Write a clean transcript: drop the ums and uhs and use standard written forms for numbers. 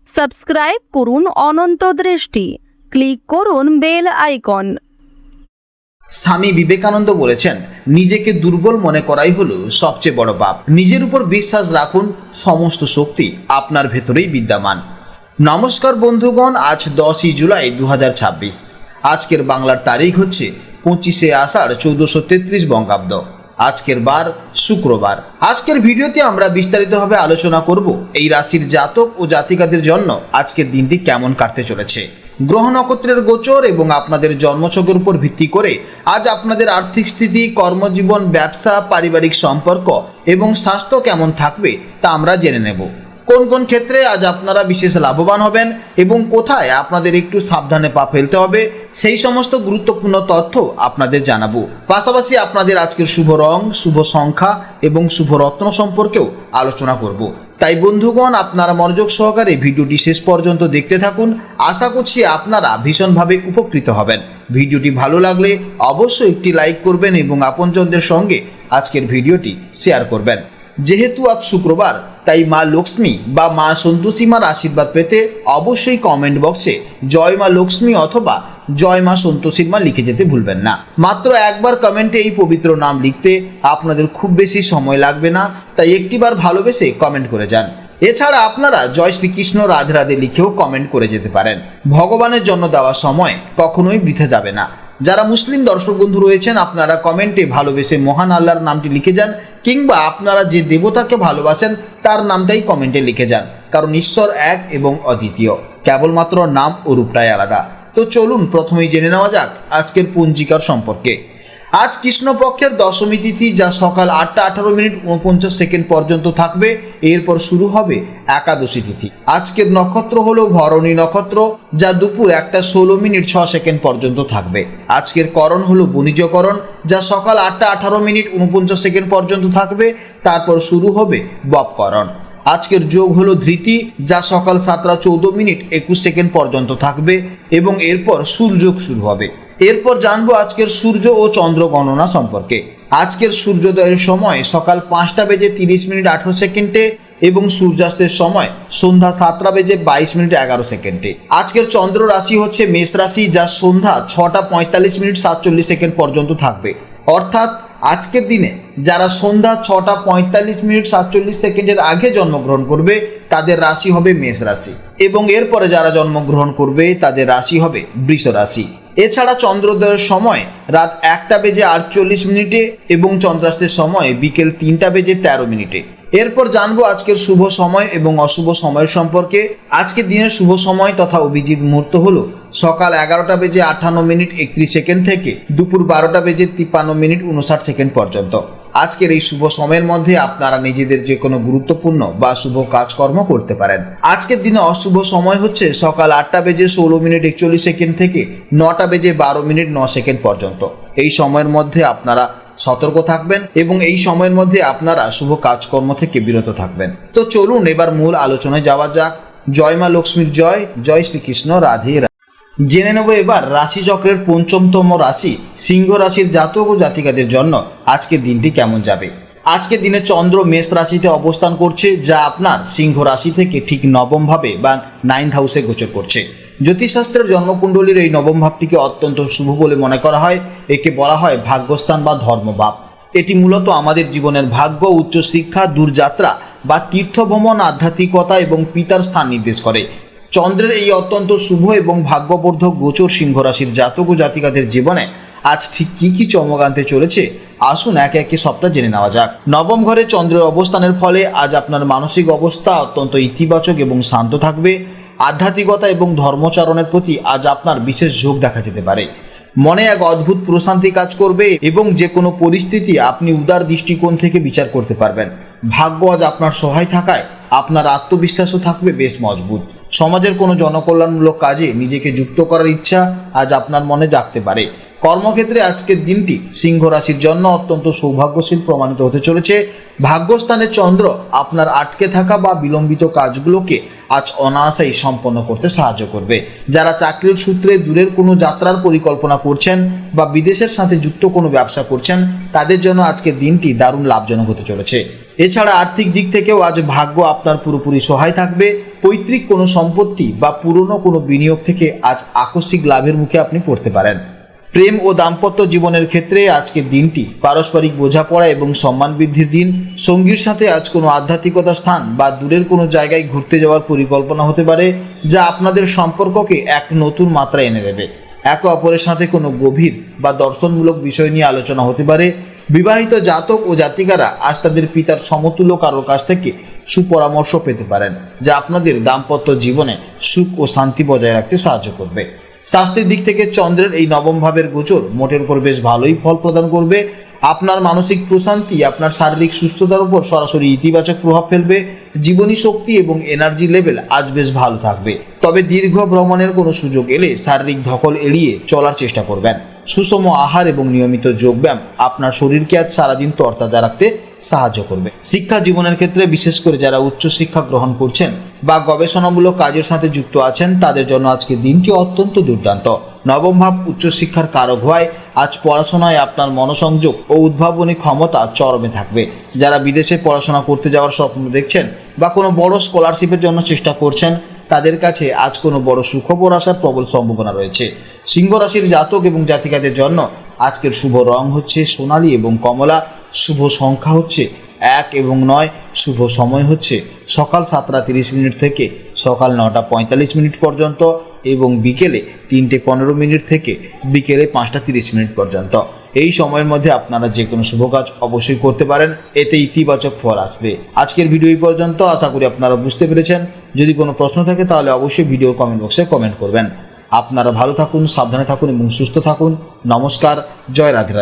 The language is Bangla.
সাবস্ক্রাইব করুন অনন্ত দৃষ্টি, ক্লিক করুন বেল আইকন। স্বামী বিবেকানন্দ বলেছেন, নিজেকে দুর্বল মনে করাই হলো সবচেয়ে বড় পাপ। নিজের উপর বিশ্বাস রাখুন, সমস্ত শক্তি আপনার ভেতরেই বিদ্যমান। নমস্কার বন্ধুগণ, আজ 10ই জুলাই 2026। আজকের বাংলার তারিখ হচ্ছে 25শে আষাঢ় 1433 বঙ্গাব্দ। আজকের বার শুক্রবার। আজকের ভিডিওতে আমরা বিস্তারিতভাবে আলোচনা করব এই রাশির জাতক ও জাতিকাদের জন্য আজকের দিনটি কেমন কাটতে চলেছে। গ্রহ নক্ষত্রের গোচর এবং আপনাদের জন্মছকের উপর ভিত্তি করে আজ আপনাদের আর্থিক স্থিতি, কর্মজীবন, ব্যবসা, পারিবারিক সম্পর্ক এবং স্বাস্থ্য কেমন থাকবে তা আমরা জেনে নেব। কোন কোন ক্ষেত্রে আজ আপনারা বিশেষ লাভবান হবেন এবং কোথায় আপনাদের একটু সাবধানে পা ফেলতে হবে, সেই সমস্ত গুরুত্বপূর্ণ তথ্য আপনাদের জানাবো। পাশাপাশি আপনাদের আজকের শুভ রং, শুভ সংখ্যা এবং শুভ রত্ন সম্পর্কেও আলোচনা করব। তাই বন্ধুগণ, আপনারা মনোযোগ সহকারে ভিডিওটি শেষ পর্যন্ত দেখতে থাকুন। আশা করছি আপনারা ভীষণভাবে উপকৃত হবেন। ভিডিওটি ভালো লাগলে অবশ্যই একটি লাইক করবেন এবং আপনজনদের সঙ্গে আজকের ভিডিওটি শেয়ার করবেন। যেহেতু আজ শুক্রবার, তাই মা লক্ষ্মী বা মা সন্তোষী মার আশীর্বাদ পেতে অবশ্যই কমেন্ট বক্সে জয় মা লক্ষ্মী অথবা জয় মা সন্তোষীর মা লিখে যেতে ভুলবেন না। মাত্র একবার কমেন্টে এই পবিত্র নাম লিখতে আপনাদের খুব বেশি সময় লাগবে না, তাই একটিবার ভালোবেসে কমেন্ট করে যান। এছাড়া আপনারা জয় শ্রীকৃষ্ণ, রাধে রাধে লিখেও কমেন্ট করে যেতে পারেন। ভগবানের জন্য দেওয়া সময় কখনোই বৃথা যাবে না। যারা মুসলিম দর্শক বন্ধু রয়েছেন, আপনারা কমেন্টে ভালোবেসে মহান আল্লাহর নামটি লিখে যান, কিংবা আপনারা যে দেবতাকে ভালোবাসেন তার নামটাই কমেন্টে লিখে যান, কারণ ঈশ্বর এক এবং অদ্বিতীয়, কেবলমাত্র নাম ও রূপটাই আলাদা। তো চলুন প্রথমেই জেনে নেওয়া যাক আজকের পঞ্জিকার সম্পর্কে। আজ কৃষ্ণপক্ষের দশমী তিথি, যা সকাল 8টা 18:49 পর্যন্ত থাকবে। এরপর শুরু হবে একাদশী তিথি। আজকের নক্ষত্র হলো ভরণী নক্ষত্র, যা দুপুর 1টা 16:06 পর্যন্ত থাকবে। আজকের করণ হলো বণিজকরণ, যা সকাল 8টা 18:49 পর্যন্ত থাকবে। তারপর শুরু হবে বপকরণ। আজকের যোগ হলো ধৃতি, যা সকাল 7টা 14:21 পর্যন্ত থাকবে এবং এরপর সূর্যযোগ শুরু হবে। এরপর জানবো আজকের সূর্য ও চন্দ্র গণনা সম্পর্কে। আজকের সূর্যোদয়ের সময় সকাল 5:30:18 এবং সূর্যাস্তের সময় সন্ধ্যা 7:22:11। আজকের চন্দ্র রাশি হচ্ছে মেষ রাশি, যা সন্ধ্যা 6টা 45:47 পর্যন্ত থাকবে। অর্থাৎ আজকের দিনে যারা সন্ধ্যা 6টা 45:47 আগে জন্মগ্রহণ করবে তাদের রাশি হবে মেষ রাশি, এবং এরপরে যারা জন্মগ্রহণ করবে তাদের রাশি হবে বৃষ রাশি। এছাড়া চন্দ্রোদয়ের সময় রাত 1:48 এবং চন্দ্রাস্তের সময় বিকেল 3:13। এরপর জানবো আজকের শুভ সময় এবং অশুভ সময়ের সম্পর্কে। আজকের দিনের শুভ সময় তথা অভিজিৎ মুহূর্ত হলো সকাল 11:58 থেকে দুপুর 12:53 পর্যন্ত। আজকের এই শুভ সময়ের মধ্যে আপনারা নিজেদের যে কোনো গুরুত্বপূর্ণ বা শুভ কাজকর্ম করতে পারেন। আজকের দিনে অশুভ সময় হচ্ছে সকাল 8:16:41 থেকে 9:12:09 পর্যন্ত। এই সময়ের মধ্যে আপনারা সতর্ক থাকবেন এবং এই সময়ের মধ্যে আপনারা শুভ কাজকর্ম থেকে বিরত থাকবেন। তো চলুন এবার মূল আলোচনায় যাওয়া যাক। জয় মা লক্ষ্মীর জয়, জয় শ্রীকৃষ্ণ, রাধে রাধে। জেনে নেব এবার রাশিচক্রের 5মতম রাশি সিংহ রাশির জাতক ও জাতিকাদের জন্য আজকের দিনটি কেমন যাবে। আজকের দিনে চন্দ্র মেষ রাশিতে অবস্থান করছে, যা আপনার সিংহ রাশি থেকে ঠিক নবম ভাবে বা 9th হাউসে গোচর করছে। জ্যোতিষশাস্ত্রের জন্মকুণ্ডলীর এই নবম ভাবটিকে অত্যন্ত শুভ বলে মনে করা হয়। একে বলা হয় ভাগ্যস্থান বা ধর্মভাব। এটি মূলত আমাদের জীবনের ভাগ্য, উচ্চশিক্ষা, দূরযাত্রা বা তীর্থভ্রমণ, আধ্যাত্মিকতা এবং পিতার স্থান নির্দেশ করে। চন্দ্রের এই অত্যন্ত শুভ এবং ভাগ্যবর্ধক গোচর সিংহ রাশির জাতক ও জাতিকাদের জীবনে আজ ঠিক কি চমক আনতে চলেছে, আসুন একে একে সবটা জেনে নেওয়া যাক। নবম ঘরে চন্দ্রের অবস্থানের ফলে আজ আপনার মানসিক অবস্থা অত্যন্ত ইতিবাচক এবং শান্ত থাকবে। আধ্যাত্মিকতা এবং ধর্মচারণের প্রতি আজ আপনার বিশেষ ঝোঁক দেখা যেতে পারে। মনে এক অদ্ভুত প্রশান্তি কাজ করবে এবং যে কোনো পরিস্থিতি আপনি উদার দৃষ্টিকোণ থেকে বিচার করতে পারবেন। ভাগ্য আজ আপনার সহায় থাকায় আপনার আত্মবিশ্বাসও থাকবে বেশ মজবুত। সমাজের কোনো জনকল্যাণমূলক কাজে নিজেকে যুক্ত করার ইচ্ছা আজ আপনার মনে জাগতে পারে। কর্মক্ষেত্রে আজকের দিনটি সিংহ রাশির জন্য অত্যন্ত সৌভাগ্যশীল প্রমাণিত হতে চলেছে। ভাগ্যস্থানে চন্দ্র আপনার আটকে থাকা বা বিলম্বিত কাজগুলোকে আজ অনায়াসেই সম্পন্ন করতে সাহায্য করবে। যারা চাকরির সূত্রে দূরের কোনো যাত্রার পরিকল্পনা করছেন বা বিদেশের সাথে যুক্ত কোনো ব্যবসা করছেন, তাদের জন্য আজকের দিনটি দারুণ লাভজনক হতে চলেছে। এছাড়া আর্থিক দিক থেকেও আজ ভাগ্য আপনার পুরোপুরি সহায় থাকবে। পৈতৃক কোনো সম্পত্তি বা পুরনো কোনো বিনিয়োগ থেকে আজ আকস্মিক লাভের মুখে আপনি পড়তে পারেন। প্রেম ও দাম্পত্য জীবনের ক্ষেত্রে আজকের দিনটি পারস্পরিক বোঝাপড়া এবং সম্মান বৃদ্ধির দিন। সঙ্গীর সাথে আজ কোনো আধ্যাত্মিকতা স্থান বা দূরের কোনো জায়গায় ঘুরতে যাওয়ার পরিকল্পনা হতে পারে, যা আপনাদের সম্পর্ককে এক নতুন মাত্রা এনে দেবে। একে অপরের সাথে কোনো গভীর বা দর্শনমূলক বিষয় নিয়ে আলোচনা হতে পারে। বিবাহিত জাতক ও জাতিকারা আজ তাদের পিতার সমতুল্য কারোর কাছ থেকে সুপরামর্শ পেতে পারেন, যা আপনাদের দাম্পত্য জীবনে সুখ ও শান্তি বজায় রাখতে সাহায্য করবে। স্বাস্থ্যের দিক থেকে চন্দ্রের এই নবম ভাবের গোচর মোটের উপর বেশ ভালোই ফল প্রদান করবে। আপনার মানসিক প্রশান্তি আপনার শারীরিক সুস্থতার উপর সরাসরি ইতিবাচক প্রভাব ফেলবে। জীবনী শক্তি এবং এনার্জি লেভেল আজ বেশ ভালো থাকবে। তবে দীর্ঘ ভ্রমণের কোনো সুযোগ এলে শারীরিক ধকল এড়িয়ে চলার চেষ্টা করবেন। সুষম আহার এবং নিয়মিত যোগব্যায়াম আপনার শরীরকে আজ সারাদিন তরতাজা রাখতে সাহায্য করবে। শিক্ষা জীবনের ক্ষেত্রে বিশেষ করে যারা উচ্চশিক্ষা গ্রহণ করছেন বা গবেষণামূলক কাজের সাথে যুক্ত আছেন, তাদের জন্য আজকে দিনটি অত্যন্ত দুর্দান্ত। নবম ভাব উচ্চশিক্ষার কারক হওয়ায় আজ পড়াশোনায় আপনার মনোসংযোগ ও উদ্ভাবনী ক্ষমতা চরমে থাকবে। যারা বিদেশে পড়াশোনা করতে যাওয়ার স্বপ্ন দেখছেন বা কোনো বড় স্কলারশিপের জন্য চেষ্টা করছেন, তাদের কাছে আজ কোনো বড় সুখবর আসার প্রবল সম্ভাবনা রয়েছে। সিংহ রাশির জাতক এবং জাতিকাদের জন্য আজকের শুভ রং হচ্ছে সোনালী এবং কমলা। শুভ সংখ্যা হচ্ছে 1 এবং 9। শুভ সময় হচ্ছে সকাল 7:30 থেকে সকাল 9:45 পর্যন্ত এবং বিকেলে 3:15 থেকে বিকেলে 5:30 পর্যন্ত। এই সময়ের মধ্যে আপনারা যে কোনো শুভ কাজ অবশ্যই করতে পারেন, এতে ইতিবাচক ফল আসবে। আজকের ভিডিও এই পর্যন্ত। আশা করি আপনারা বুঝতে পেরেছেন। যদি কোনো প্রশ্ন থাকে তাহলে অবশ্যই ভিডিও কমেন্ট বক্সে কমেন্ট করবেন। আপনারা ভালো থাকুন, সাবধানে থাকুন এবং সুস্থ থাকুন। নমস্কার। জয় রাধে রাধে।